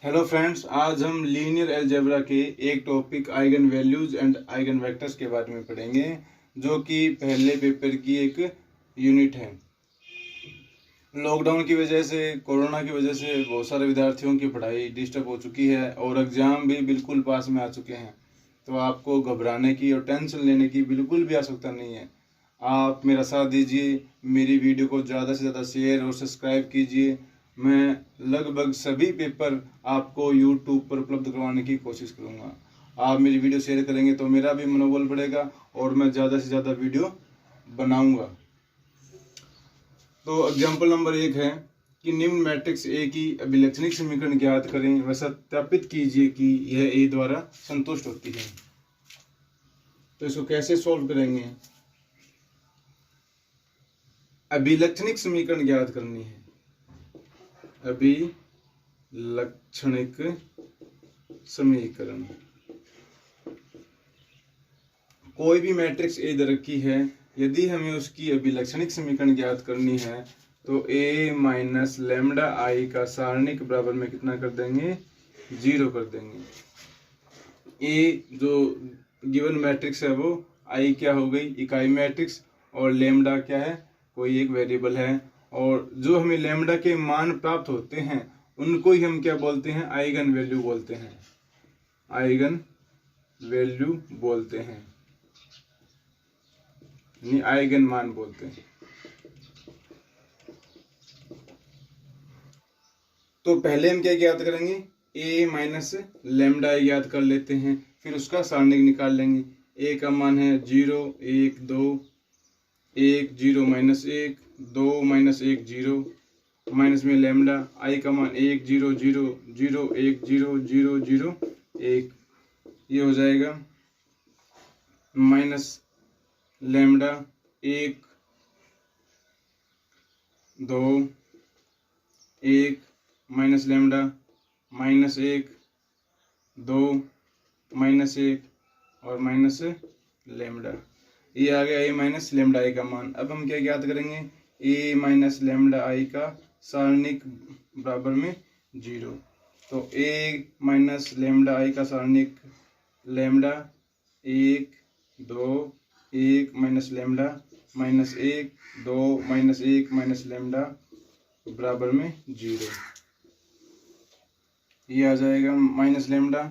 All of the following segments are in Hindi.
हेलो फ्रेंड्स, आज हम लीनियर अलजेब्रा के एक topic eigen values and eigen vectors के बारे में पढ़ेंगे, जो कि पहले पेपर की एक यूनिट है। लॉकडाउन की वजह से, कोरोना की वजह से बहुत सारे विद्यार्थियों की पढ़ाई डिस्टर्ब हो चुकी है और एग्ज़ाम भी बिल्कुल पास में आ चुके हैं। तो आपको घबराने की और टेंशन लेने की बिल्कुल भी आवश्यकता नहीं है। आप मेरा साथ दीजिए, मेरी वीडियो को ज़्यादा से ज़्यादा शेयर और सब्सक्राइब कीजिए। मैं लगभग सभी पेपर आपको यूट्यूब पर उपलब्ध करवाने की कोशिश करूँगा। आप मेरी वीडियो शेयर करेंगे तो मेरा भी मनोबल बढ़ेगा और मैं ज़्यादा से ज़्यादा वीडियो बनाऊँगा। तो एग्जाम्पल नंबर 1 है कि निम्न मैट्रिक्स ए की अभिलक्षणिक समीकरण ज्ञात करें व सत्यापित कीजिए कि यह ए द्वारा संतुष्ट होती है। तो इसको कैसे सॉल्व करेंगे? अभिलक्षणिक समीकरण ज्ञात करनी है। अभिलक्षणिक समीकरण, कोई भी मैट्रिक्स ए दे रखी है, यदि हमें उसकी अभिलक्षणिक समीकरण ज्ञात करनी है तो ए माइनस लेमडा आई का सारणिक बराबर में कितना कर देंगे? 0 कर देंगे। ए जो गिवन मैट्रिक्स है वो आई क्या हो गई? इकाई मैट्रिक्स, और लेमडा क्या है? कोई एक वेरिएबल है। और जो हमें लेमडा के मान प्राप्त होते हैं उनको ही हम क्या बोलते हैं? आइगन वैल्यू बोलते हैं। आइगन वैल्यू बोलते हैं, आइगन मान बोलते हैं। तो पहले हम क्या ज्ञात करेंगे? ए माइनस लेमडा ज्ञात कर लेते हैं, फिर उसका सारणिक निकाल लेंगे। ए का मान है 0 1 2 1 0 माइनस 1 2 माइनस 1 0 माइनस में लेमडा आई का मान 1 0 0 0 1 0 0 0 1, ये हो जाएगा minus lambda 1 2 1 minus lambda minus 1 2 minus 1 और माइनस लेमडा। ये आ गया ए माइनस लेमडा आई का मान। अब हम क्या ज्ञात करेंगे? ए माइनस लेमडा आई का सारणिक बराबर में 0। तो ए माइनस लेमडा आई का सारणिक lambda 1 2 1 minus lambda minus 1 2 minus 1 minus lambda बराबर में 0। ये आ जाएगा minus lambda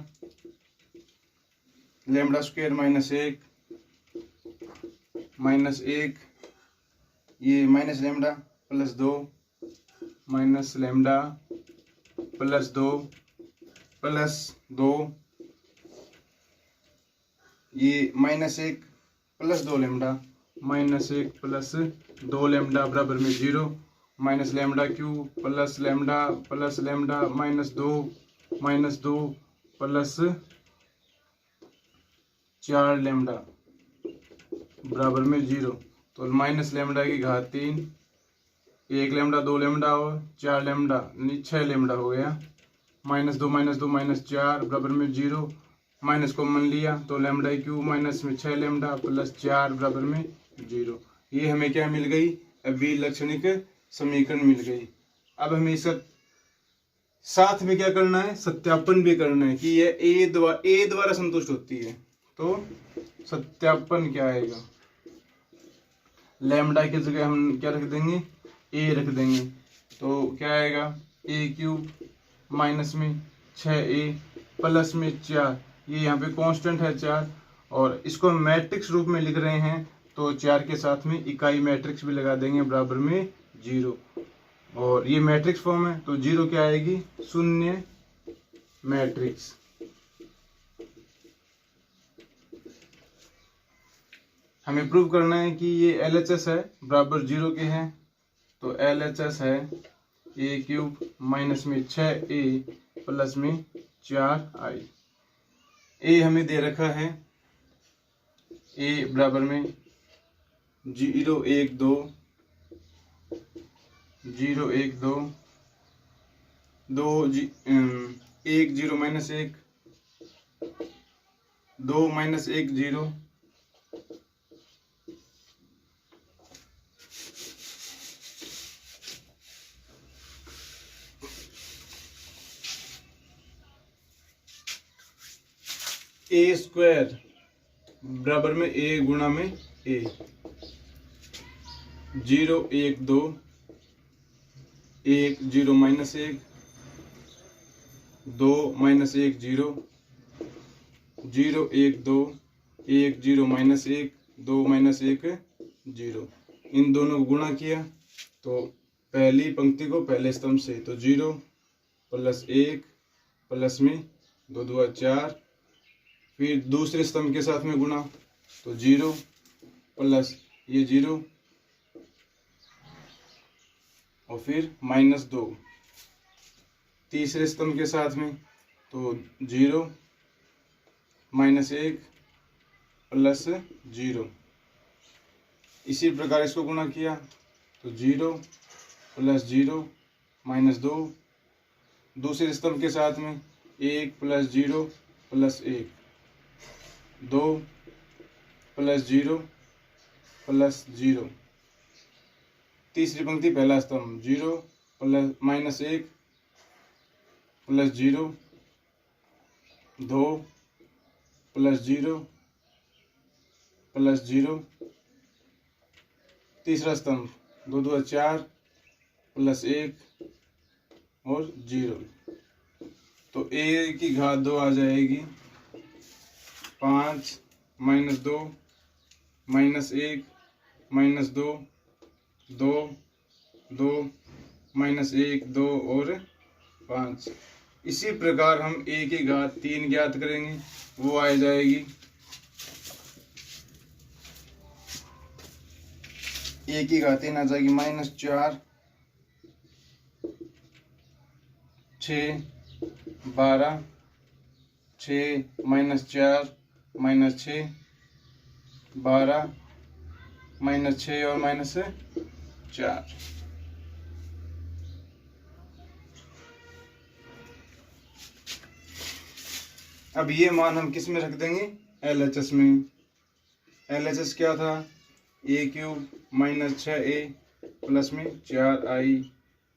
lambda square minus 1 minus 1, ये minus lambda plus 2 minus lambda plus 2 plus 2, ये minus 1 plus 2 lambda minus 1 plus 2 lambda बराबर में 0। Minus lambda cube plus lambda minus 2 plus 4 lambda बराबर में 0। तो माइनस लेमडा की घात 3, 1 लेमडा 2 लेमडा और 4 लेमडा, 6 लेमडा हो गया। माइनस 2 माइनस 4 बराबर में 0। माइनस कॉमन लिया तो लेमडा क्यू माइनस में 6 लेमडा प्लस 4 बराबर में 0। ये हमें क्या मिल गई? अभिलक्षणिक समीकरण मिल गई। अब हमें इसका साथ में क्या करना है? सत्यापन भी करना है कि यह ए द्वारा संतुष्ट होती है। तो सत्यापन क्या आएगा? लेमडा की जगह हम क्या रख देंगे? ए रख देंगे। तो क्या आएगा? ए क्यूब माइनस में 6a प्लस में 4, ये यहाँ पे कांस्टेंट है 4, और इसको हम मैट्रिक्स रूप में लिख रहे हैं तो 4 के साथ में इकाई मैट्रिक्स भी लगा देंगे बराबर में 0। और ये मैट्रिक्स फॉर्म है तो 0 क्या आएगी? शून्य मैट्रिक्स। हमें प्रूव करना है कि ये LHS है बराबर 0 के हैं। तो LHS है ए क्यूब माइनस में 6a प्लस में 4i। ए हमें दे रखा है ए बराबर में 0 1 2 0 1 2 1 0 माइनस 1 2 माइनस 1 0, ए स्क्वायर बराबर में ए गुणा में ए, 0 1 2 1 0 माइनस 1 2 माइनस 1 0 0 1 2 1 0 माइनस 1 2 माइनस 1 0। इन दोनों को गुणा किया तो पहली पंक्ति को पहले स्तंभ से, तो 0 प्लस 1 प्लस में 2 2 4, फिर दूसरे स्तंभ के साथ में गुणा तो 0 प्लस ये 0 और फिर माइनस 2, तीसरे स्तंभ के साथ में तो 0 माइनस 1 प्लस 0। इसी प्रकार इसको गुणा किया तो 0 प्लस 0 माइनस 2, दूसरे स्तंभ के साथ में 1 प्लस 0 प्लस 1, 2 प्लस 0 प्लस 0, तीसरी पंक्ति पहला स्तंभ 0 plus minus 1 plus 0, 2 plus 0 plus 0, तीसरा स्तंभ 2 2 4 प्लस 1 और 0। तो ए की घात 2 आ जाएगी 5 माइनस 2 माइनस 1 माइनस 2 2 2 माइनस 1 2 और 5। इसी प्रकार हम ए की घात 3 ज्ञात करेंगे, वो आ जाएगी ए की घात 3 आ जाएगी -4 6 12 6 -4 -6 12 -6 और -4। अब ये मान हम किस में रख देंगे, LHS में। LHS क्या था, a cube minus 6a plus में 4i,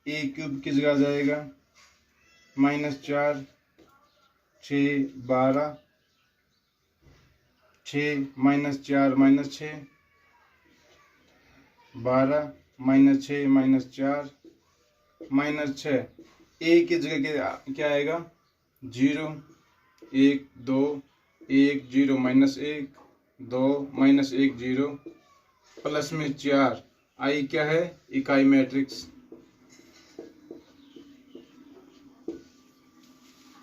a क्यूब किस जगह जाएगा -4 6 12 6 -4 -6 12 -6 -4 -6, a की जगह क्या आएगा 0 1 2 1 0 -1 2 -1 0 प्लस में 4, आई क्या है इकाई मैट्रिक्स।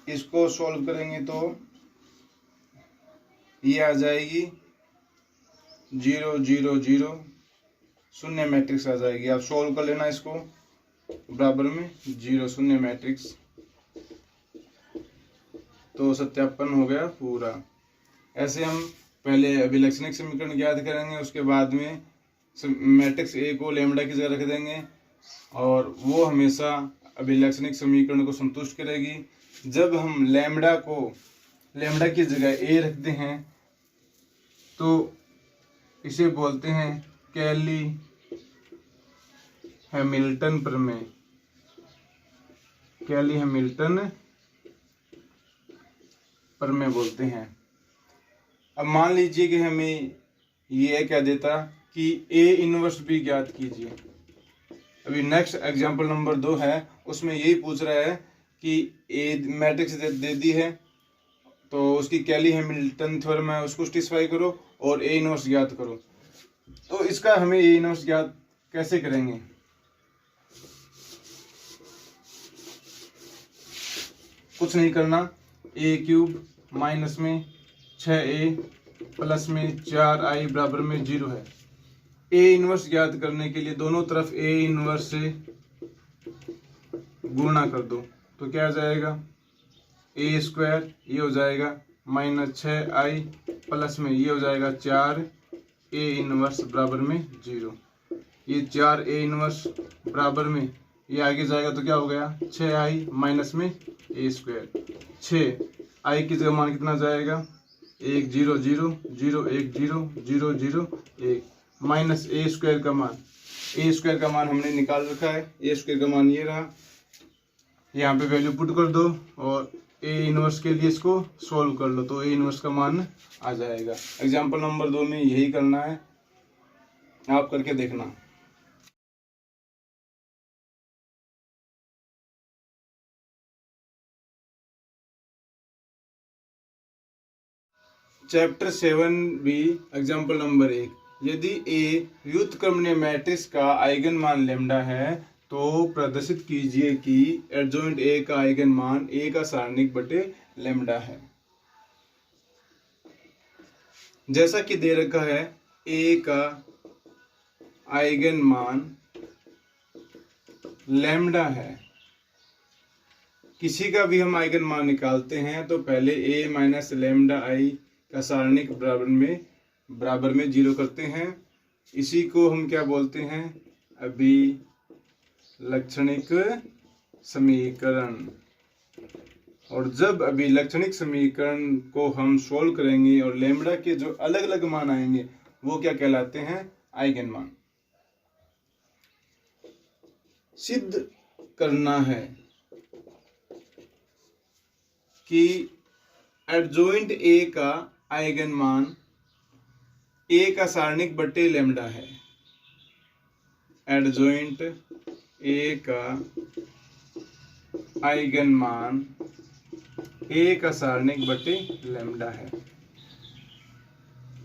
इसको सॉल्व करेंगे तो ये आ जाएगी 0 0 0 शून्य मैट्रिक्स आ जाएगी। आप सॉल्व कर लेना इसको, बराबर में 0 शून्य मैट्रिक्स, तो सत्यापन हो गया पूरा। ऐसे हम पहले अभिलक्षणिक समीकरण ज्ञात करेंगे, उसके बाद में मैट्रिक्स ए को लैम्ब्डा की जगह रख देंगे और वो हमेशा अभिलक्षणिक समीकरण को संतुष्ट करेगी। जब हम लैम्ब्डा की जगह ए रखते हैं तो इसे बोलते हैं कैली हैमिल्टन प्रमेय। कैली हैमिल्टन प्रमेय बोलते हैं। अब मान लीजिए कि हमें ये क्या देता कि ए इनवर्स भी ज्ञात कीजिए। अभी नेक्स्ट एग्जांपल नंबर 2 है, उसमें यही पूछ रहा है कि ए मैट्रिक्स दे दी है तो उसकी कैली हैमिल्टन थ्योरम है, उसको सैटिस्फाई करो और ए इनवर्स ज्ञात करो। तो इसका हमें ए इनवर्स ज्ञात कैसे करेंगे, कुछ नहीं करना, ए क्यूब माइनस में 6a प्लस में 4i बराबर में 0 है। ए इनवर्स ज्ञात करने के लिए दोनों तरफ ए इनवर्स से गुणा कर दो तो क्या आ जाएगा ए स्क्वायर, ये हो जाएगा -6i प्लस में ये हो जाएगा 4a इनवर्स बराबर में 0। ये 4a इनवर्स बराबर में ये आगे जाएगा तो क्या हो गया 6i माइनस में a स्क्वायर। 6i की जगह मान कितना जाएगा 1 0 0 0 1 0 0 0 1 माइनस a स्क्वायर का मान, a स्क्वायर का मान हमने निकाल रखा है, a स्क्वायर का मान ये रहा। यहाँ पे वैल्यू पुट कर दो और ए इनवर्स के लिए इसको सोल्व कर लो तो ए इनवर्स का मान आ जाएगा। एग्जाम्पल नंबर 2 में यही करना है, आप करके देखना। चैप्टर 7b एग्जाम्पल नंबर 1, यदि ए व्युत्क्रमणीय मैट्रिक्स का आइगन मान लेम्डा है तो प्रदर्शित कीजिए कि एडजॉइंट ए का आइगन मान ए का सारणिक बटे लेम्डा है। जैसा कि दे रखा है ए का आइगन मान लेम्डा है, किसी का भी हम आइगन मान निकालते हैं तो पहले ए माइनस लेम्डा आई का सारणिक बराबर में 0 करते हैं। इसी को हम क्या बोलते हैं, अभिलक्षणिक समीकरण। और जब अभिलक्षणिक समीकरण को हम सोल्व करेंगे और लेम्डा के जो अलग अलग मान आएंगे वो क्या कहलाते हैं, आइगन मान। सिद्ध करना है कि एडजॉइंट ए का आइगन मान ए का सारणिक बटे लेम्डा है। एडजॉइंट ए का आइगन मान ए का सारणिक बटे लेम्डा है।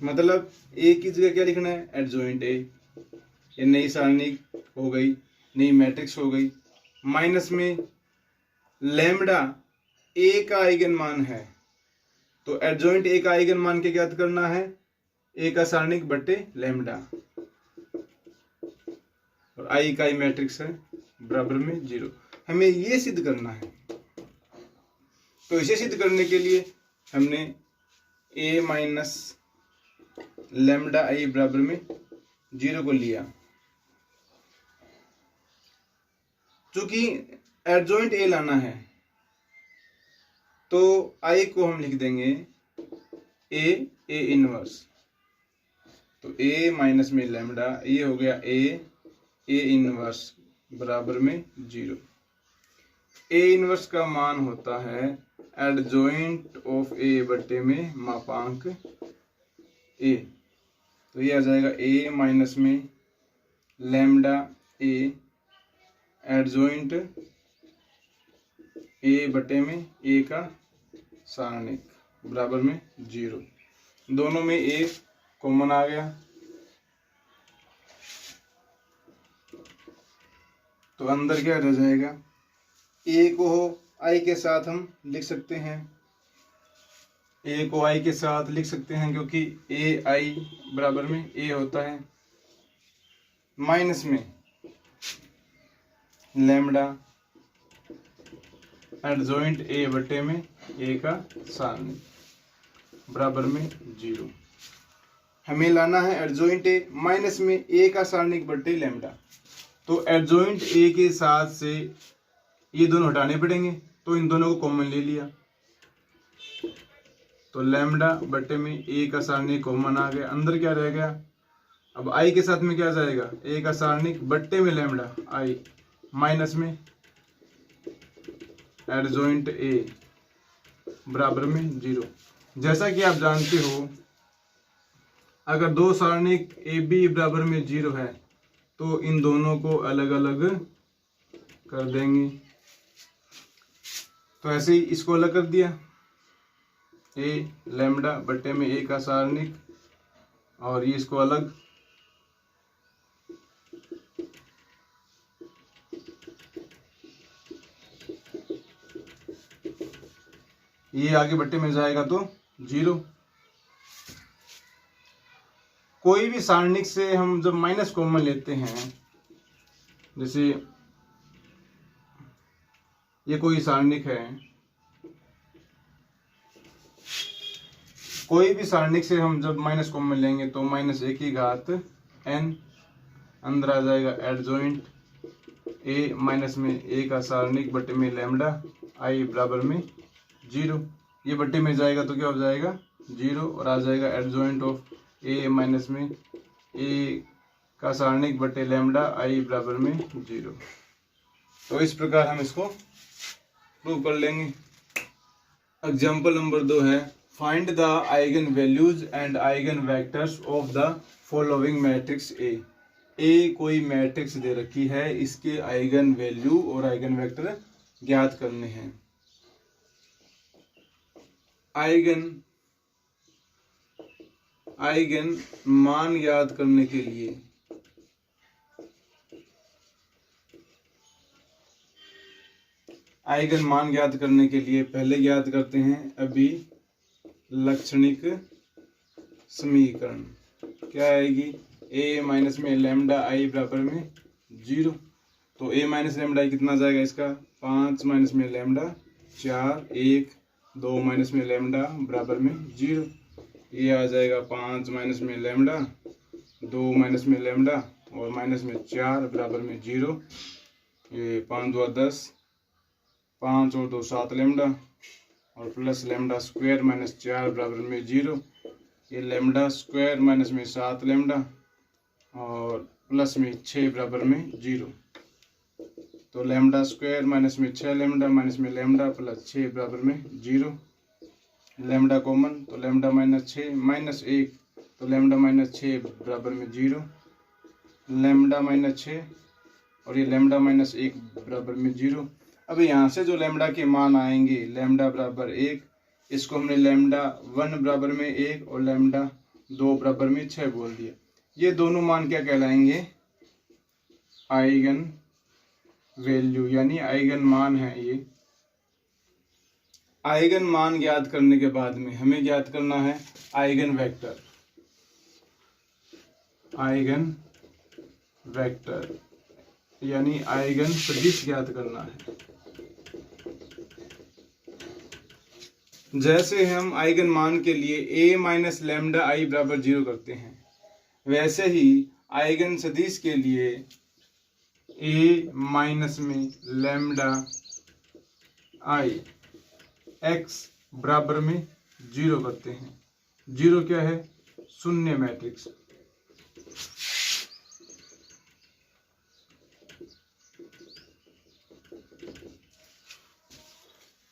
मतलब ए की जगह क्या लिखना है, एडजॉइंट ए, ये नई सारणिक हो गई, नई मैट्रिक्स हो गई, माइनस में लेम्डा ए का आइगन मान है तो एडजॉइंट ए का आइगन मान के ज्ञात करना है ए का सारणिक बटे लेम्डा, और आई इकाई मैट्रिक्स है बराबर में 0। हमें ये सिद्ध करना है। तो इसे सिद्ध करने के लिए हमने ए माइनस लेम्डा आई बराबर में 0 को लिया। चूंकि एडजॉइंट ए लाना है तो आई को हम लिख देंगे ए इनवर्स, तो ए माइनस में लेम्डा, ये हो गया ए इनवर्स बराबर में 0। ए इनवर्स का मान होता है एडजॉइंट ऑफ ए बटे में मापांक ए, तो ये आ जाएगा ए माइनस में लेम्डा ए एडजॉइंट ए बटे में ए का सारणिक बराबर में 0। दोनों में ए कॉमन आ गया तो अंदर क्या रह जाएगा, ए को आई के साथ हम लिख सकते हैं, ए को आई के साथ लिख सकते हैं क्योंकि ए आई बराबर में ए होता है, माइनस में लेम्डा एडजॉइंट ए बटे में ए का सारणिक बराबर में 0। हमें लाना है एडजॉइंट ए माइनस में ए का सारणिक बटे लेम्डा, तो एडजॉइंट ए के साथ से ये दोनों हटाने पड़ेंगे तो इन दोनों को कॉमन ले लिया, तो लेम्डा बटे में ए का सारणिक कॉमन आ गया, अंदर क्या रह गया, अब आई के साथ में क्या जाएगा, ए का सारणिक बटे में लेम्डा आई माइनस में एडजॉइंट ए बराबर में 0। जैसा कि आप जानते हो अगर दो सारणिक ए बी बराबर में 0 है तो इन दोनों को अलग अलग कर देंगे, तो ऐसे ही इसको अलग कर दिया, ए लेम्डा बटे में ए का सारणिक, और ये इसको अलग, ये आगे बट्टे में जाएगा तो 0। कोई भी सारणिक से हम जब माइनस कॉमन लेते हैं, जैसे ये कोई सारणिक है, कोई भी सारणिक से हम जब माइनस कॉमन लेंगे तो माइनस ए की घात n, अंदर आ जाएगा एडजॉइंट ए माइनस में ए का सारणिक बटे में लेम्डा आई बराबर में 0। ये बट्टे में जाएगा तो क्या हो जाएगा 0, और आ जाएगा एडजॉइंट ऑफ ए माइनस में ए का सारणिक बटे लेम्डा आई बराबर में 0। तो इस प्रकार हम इसको प्रूव कर लेंगे। एग्जाम्पल नंबर 2 है find the eigen values and eigen vectors of the following matrix A कोई मैट्रिक्स दे रखी है, इसके आइगन वैल्यू और आइगन वेक्टर ज्ञात करने हैं। आइगन मान ज्ञात करने के लिए पहले ज्ञात करते हैं अभिलक्षणिक समीकरण। क्या आएगी? ए माइनस में लैम्डा आई बराबर में 0। तो ए माइनस लैम्डा आई कितना जाएगा इसका? 5 माइनस में लैम्डा 4, 1, 2 माइनस में लैम्डा बराबर में 0। ये आ जाएगा 5 माइनस में लैम्डा, 2 माइनस में लैम्डा और माइनस में 4 बराबर में 0। ये 5 2 10, 5 और 2 7 लैम्डा और प्लस लैम्डा स्क्वायर माइनस 4 बराबर में 0। ये लैम्डा स्क्वायर माइनस में 7 लैम्डा और प्लस में 6 बराबर में 0। तो लैम्डा स्क्वायर माइनस में 6 लैम्डा माइनस में लैम्डा प्लस 6 बराबर में 0। लैम्डा कॉमन तो लैम्डा माइनस 6 माइनस 1 तो लैम्डा माइनस 6 बराबर में 0। लैम्डा माइनस 6 और ये लैम्डा माइनस 1 बराबर में 0। अब यहाँ से जो लैम्डा के मान आएंगे, लैम्डा बराबर 1, इसको हमने लैम्डा 1 बराबर में 1 और लैम्डा 2 बराबर में 6 बोल दिया। ये दोनों मान क्या कहलाएंगे? आइगन वैल्यू यानी आइगन मान है ये। आइगन मान ज्ञात करने के बाद में हमें ज्ञात करना है आइगन वेक्टर। आइगन वेक्टर यानी आइगन सदिश ज्ञात करना है। जैसे हम आइगन मान के लिए a माइनस लैम्डा आई बराबर 0 करते हैं, वैसे ही आइगन सदिश के लिए a माइनस में लैम्डा आई x बराबर में 0 करते हैं। 0 क्या है? शून्य मैट्रिक्स।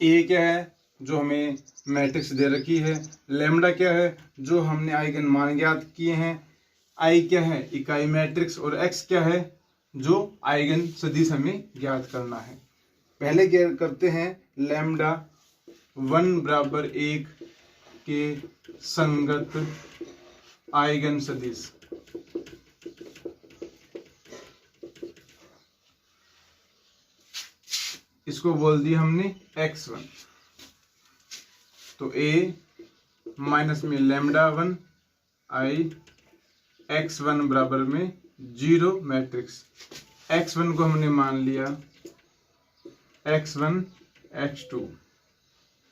ए क्या है? जो हमें मैट्रिक्स दे रखी है। लैम्डा क्या है? जो हमने आइगन मान ज्ञात किए हैं। आई क्या है? इकाई मैट्रिक्स। और एक्स क्या है? जो आइगन सदिश हमें ज्ञात करना है। पहले क्या करते हैं? लैम्डा 1 बराबर 1 के संगत आइगन सदिश। इसको बोल दिया हमने x1। तो a माइनस में लैम्डा 1 आई x1 बराबर में 0 मैट्रिक्स। x1 को हमने मान लिया x1 x2।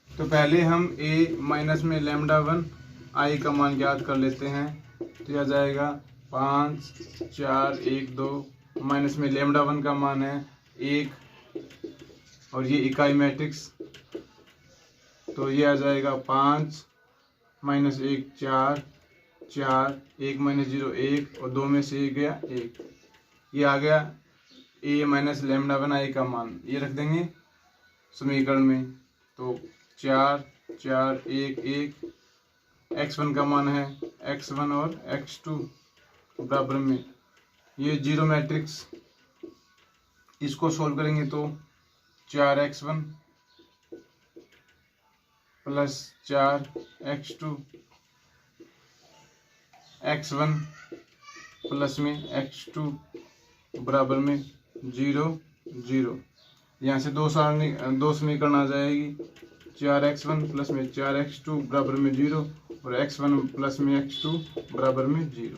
तो पहले हम a माइनस में लैम्डा 1 आई का मान ज्ञात कर लेते हैं। तो यह जाएगा 5 4 1 2 माइनस में लैम्डा 1 का मान है 1 और ये इकाई मैट्रिक्स। तो ये आ जाएगा 5 माइनस 1 4 4 1 माइनस 0 1 और 2 में से 1 गया 1। ये आ गया a माइनस लैम्डा 1 आई का मान। ये रख देंगे समीकरण में। तो 4 4 1 1 x1 का मान है x1 और x2 बराबर में ये 0 मैट्रिक्स। इसको सोल्व करेंगे तो 4x1 plus 4x2 x1 plus में x2 बराबर में 0 0। यहाँ से दो समीकरण आ जाएगी। 4x1 प्लस में 4x2 बराबर में 0 और x1 प्लस में x2 बराबर में 0।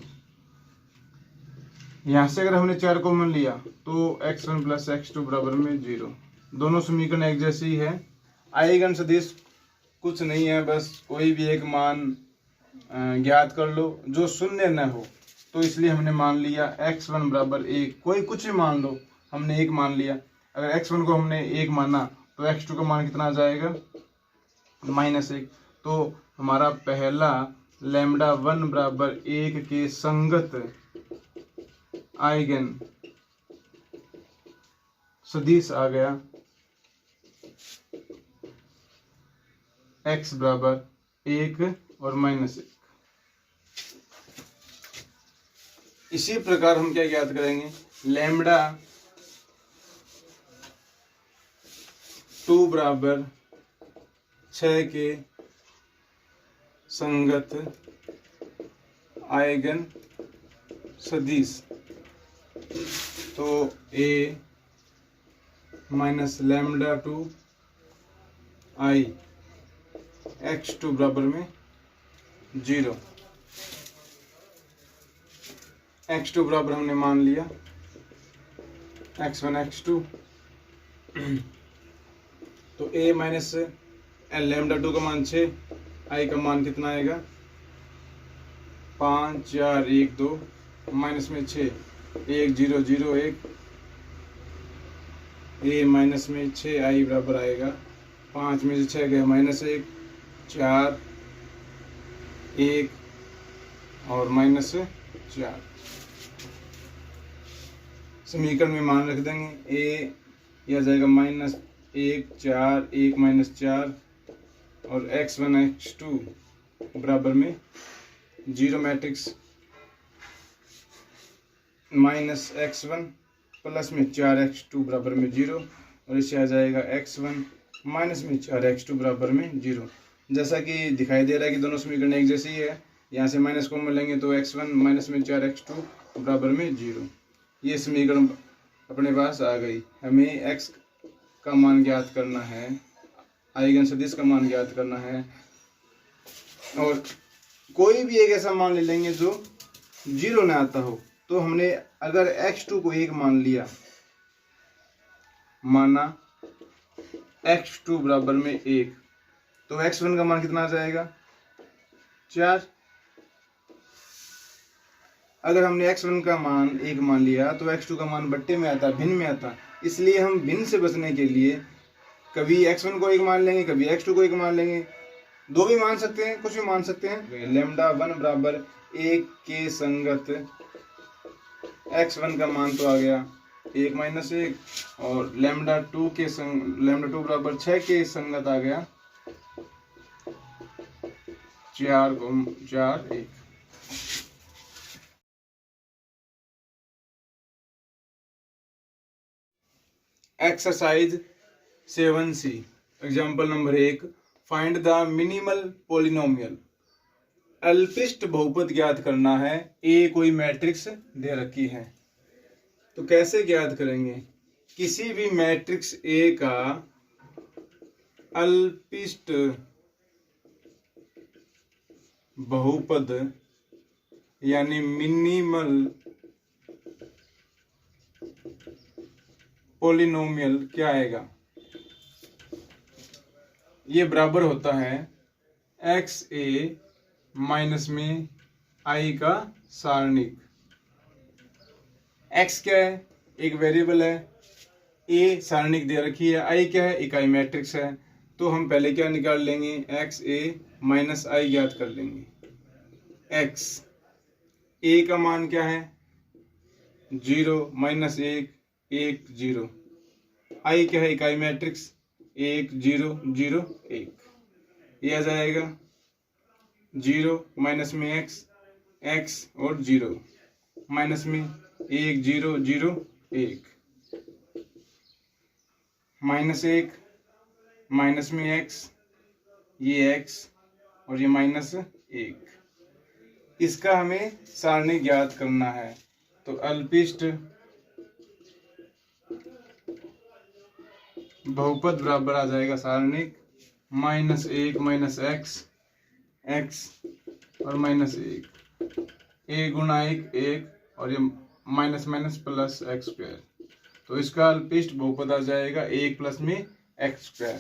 यहाँ से अगर हमने 4 कॉमन लिया तो x1 प्लस x2 बराबर में 0। दोनों समीकरण एक जैसे ही है। आइगन सदिश कुछ नहीं है, बस कोई भी एक मान ज्ञात कर लो जो शून्य न हो। तो इसलिए हमने मान लिया x1 बराबर 1। कोई कुछ भी मान लो, हमने 1 मान लिया। अगर x1 को हमने 1 माना तो x2 का मान कितना आ जाएगा? -1। तो हमारा पहला लैम्डा 1 बराबर 1 के संगत आइगन सदिश आ गया। x बराबर 1 और -1। इसी प्रकार हम क्या ज्ञात करेंगे, लैम्बडा 2 बराबर 6 के संगत आइगन सदिश। तो a minus lambda 2 i x2 बराबर में 0। x2 बराबर हमने मान लिया x1 x2। तो a माइनस लैम्बडा 2 का मान 6, i का मान कितना आएगा 5 4 1 2 माइनस में 6 1 0 0 1। a माइनस में 6 i बराबर आएगा 5 में से 6 गया -1 4 1 और -4। समीकरण में मान रख देंगे। a यह आ जाएगा -1 4 1 -4 और x1 x2 बराबर में 0 मैट्रिक्स -x1 प्लस में 4x2 बराबर में 0 और इससे आ जाएगा x1 माइनस में 4x2 बराबर में 0। जैसा कि दिखाई दे रहा है कि दोनों समीकरण एक जैसे ही है, यहाँ से माइनस को मिलेंगे तो x1 माइनस में 4x2 बराबर में 0। ये समीकरण अपने पास आ गई। हमें x का मान ज्ञात करना है, आइगन सदिश का मान ज्ञात करना है, और कोई भी एक ऐसा मान ले लेंगे जो 0 ना आता हो। तो हमने अगर x2 को 1 मान लिया, माना x2 बराबर में 1, तो x1 का मान कितना आ जाएगा 4। अगर हमने x1 का मान 1 मान लिया तो x2 का मान बट्टे में आता, भिन्न में आता। इसलिए हम भिन्न से बचने के लिए कभी x1 को 1 मान लेंगे, कभी x2 को 1 मान लेंगे। दो भी मान सकते हैं, कुछ भी मान सकते हैं। लैम्बडा 1 बराबर 1 के संगत x1 का मान तो आ गया 1 -1 और लैम्बडा 2 बराबर 6 के संगत आ गया 4 4 1। Exercise 7C example number 1, find the minimal polynomial. अल्पिष्ट बहुपद ज्ञात करना है। ए कोई मैट्रिक्स दे रखी है, तो कैसे ज्ञात करेंगे। किसी भी मैट्रिक्स ए का अल्पिष्ट बहुपद यानी मिनिमल पॉलिनोमियल क्या आएगा, ये बराबर होता है xa माइनस में i का सारणिक। x क्या है, एक वेरिएबल है, a सारणिक दे रखी है, i क्या है, इकाई मैट्रिक्स है। तो हम पहले क्या निकाल लेंगे, xa माइनस i ज्ञात कर लेंगे। x a का मान क्या है 0 -1 1 0, i क्या है, इकाई मैट्रिक्स 1 0 0 1। ये आ जाएगा 0 माइनस में x और 0 माइनस में 1 0 0 1 -1 माइनस में x, ये x और ये -1। इसका हमें सारणी ज्ञात करना है। तो अल्पिष्ट बहुपद बराबर आ जाएगा सारणिक -1 x और -1 a गुणा 1 और ये माइनस प्लस x²। तो इसका अल्पिष्ट बहुपद आ जाएगा 1 प्लस में x²।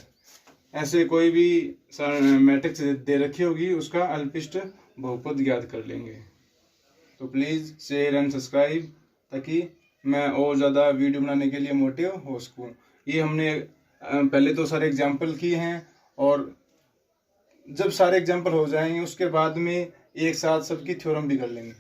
ऐसे कोई भी मैट्रिक्स दे रखी होगी, उसका अल्पिष्ट बहुपद ज्ञात कर लेंगे। तो प्लीज़ शेयर एंड सब्सक्राइब, ताकि मैं और ज़्यादा वीडियो बनाने के लिए मोटिव हो सकूँ। ये हमने पहले तो सारे एग्जाम्पल किए हैं, और जब सारे एग्जाम्पल हो जाएंगे उसके बाद में एक साथ सबकी थ्योरम भी कर लेंगे।